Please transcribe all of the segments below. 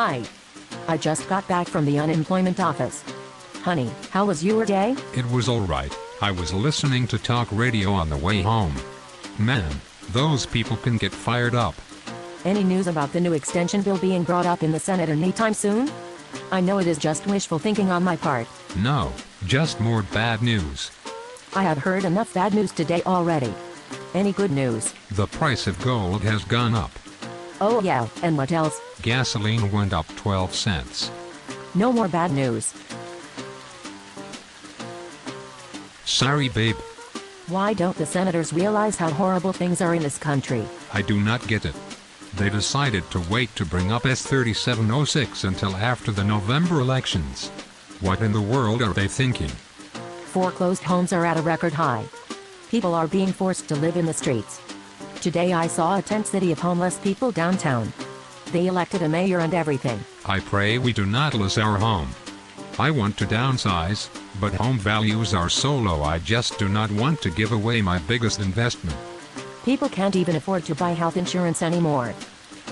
Hi. I just got back from the unemployment office. Honey, how was your day? It was alright. I was listening to talk radio on the way home. Man, those people can get fired up. Any news about the new extension bill being brought up in the Senate anytime soon? I know it is just wishful thinking on my part. No, just more bad news. I have heard enough bad news today already. Any good news? The price of gold has gone up. Oh yeah, and what else? Gasoline went up 12 cents. No more bad news. Sorry, babe. Why don't the senators realize how horrible things are in this country? I do not get it. They decided to wait to bring up S-3706 until after the November elections. What in the world are they thinking? Foreclosed homes are at a record high. People are being forced to live in the streets. Today I saw a tent city of homeless people downtown. They elected a mayor and everything. I pray we do not lose our home. I want to downsize, but home values are so low I just do not want to give away my biggest investment. People can't even afford to buy health insurance anymore.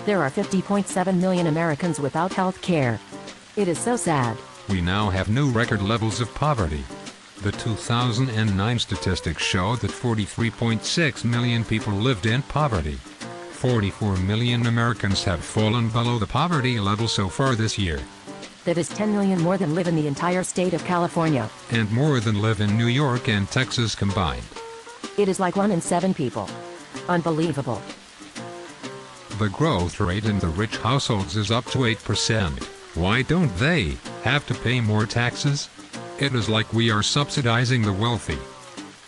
There are 50.7 million Americans without health care. It is so sad. We now have new record levels of poverty. The 2009 statistics show that 43.6 million people lived in poverty. 44 million Americans have fallen below the poverty level so far this year. That is 10 million more than live in the entire state of California. And more than live in New York and Texas combined. It is like 1 in 7 people. Unbelievable. The growth rate in the rich households is up to 8%. Why don't they have to pay more taxes? It is like we are subsidizing the wealthy.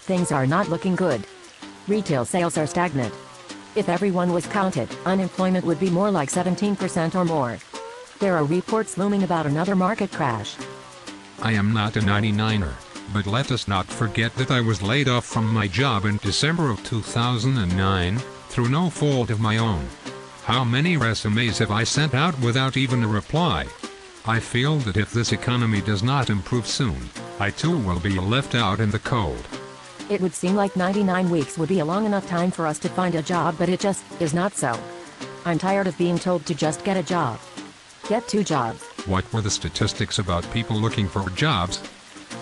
Things are not looking good. Retail sales are stagnant. If everyone was counted, unemployment would be more like 17% or more. There are reports looming about another market crash. I am not a 99er, but let us not forget that I was laid off from my job in December of 2009, through no fault of my own. How many resumes have I sent out without even a reply? I feel that if this economy does not improve soon, I too will be left out in the cold. It would seem like 99 weeks would be a long enough time for us to find a job, but it just is not so. I'm tired of being told to just get a job. Get 2 jobs. What were the statistics about people looking for jobs?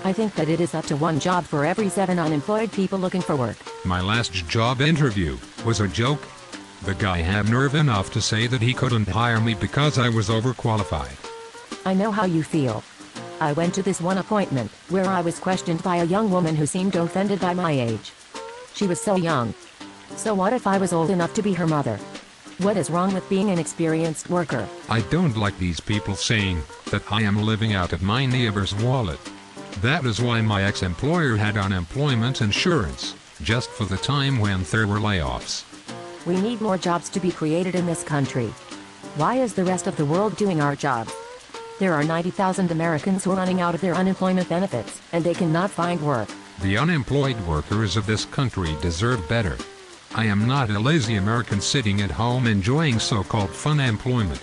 I think that it is up to 1 job for every 7 unemployed people looking for work. My last job interview was a joke. The guy had nerve enough to say that he couldn't hire me because I was overqualified. I know how you feel. I went to this one appointment, where I was questioned by a young woman who seemed offended by my age. She was so young. So what if I was old enough to be her mother? What is wrong with being an experienced worker? I don't like these people saying that I am living out of my neighbor's wallet. That is why my ex-employer had unemployment insurance, just for the time when there were layoffs. We need more jobs to be created in this country. Why is the rest of the world doing our job? There are 90,000 Americans who are running out of their unemployment benefits, and they cannot find work. The unemployed workers of this country deserve better. I am not a lazy American sitting at home enjoying so-called fun employment.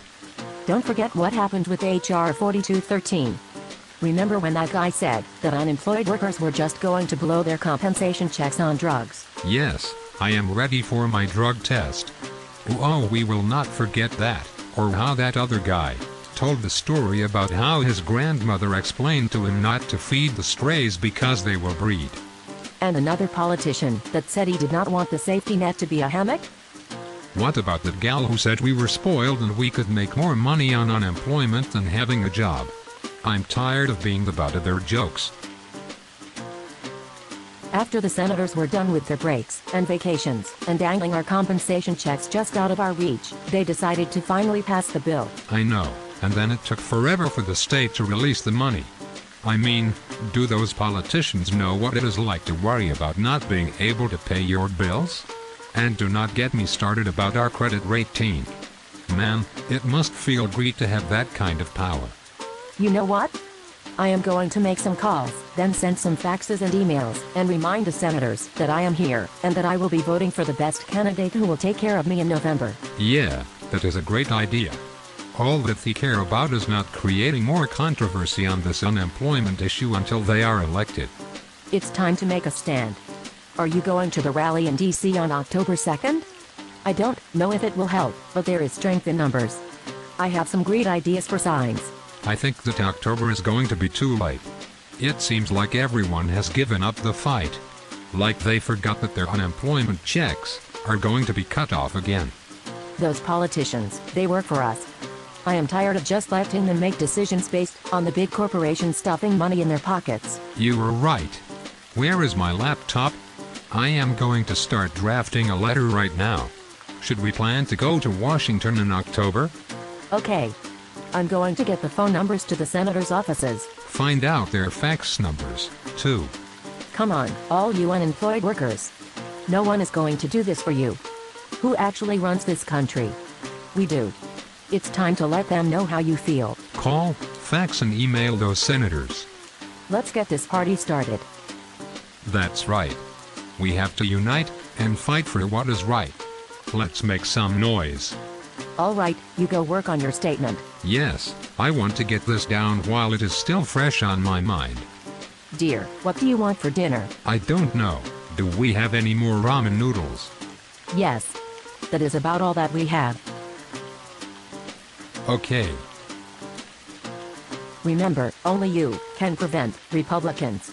Don't forget what happened with H.R. 4213. Remember when that guy said that unemployed workers were just going to blow their compensation checks on drugs? Yes, I am ready for my drug test. Oh, we will not forget that, or how that other guy told the story about how his grandmother explained to him not to feed the strays because they will breed. And another politician that said he did not want the safety net to be a hammock? What about that gal who said we were spoiled and we could make more money on unemployment than having a job? I'm tired of being the butt of their jokes. After the senators were done with their breaks and vacations and dangling our compensation checks just out of our reach, they decided to finally pass the bill. I know, and then it took forever for the state to release the money. I mean, do those politicians know what it is like to worry about not being able to pay your bills? And do not get me started about our credit rating. Man, it must feel great to have that kind of power. You know what? I am going to make some calls, then send some faxes and emails, and remind the senators that I am here, and that I will be voting for the best candidate who will take care of me in November. Yeah, that is a great idea. All that they care about is not creating more controversy on this unemployment issue until they are elected. It's time to make a stand. Are you going to the rally in D.C. on October 2nd? I don't know if it will help, but there is strength in numbers. I have some great ideas for signs. I think that October is going to be too late. It seems like everyone has given up the fight. Like they forgot that their unemployment checks are going to be cut off again. Those politicians, they work for us. I am tired of just letting them make decisions based on the big corporations stuffing money in their pockets. You were right. Where is my laptop? I am going to start drafting a letter right now. Should we plan to go to Washington in October? Okay. I'm going to get the phone numbers to the senators' offices. Find out their fax numbers, too. Come on, all you unemployed workers. No one is going to do this for you. Who actually runs this country? We do. It's time to let them know how you feel. Call, fax and email those senators. Let's get this party started. That's right. We have to unite and fight for what is right. Let's make some noise. All right, you go work on your statement. Yes, I want to get this down while it is still fresh on my mind. Dear, what do you want for dinner? I don't know. Do we have any more ramen noodles? Yes. That is about all that we have. Okay. Remember, only you can prevent Republicans.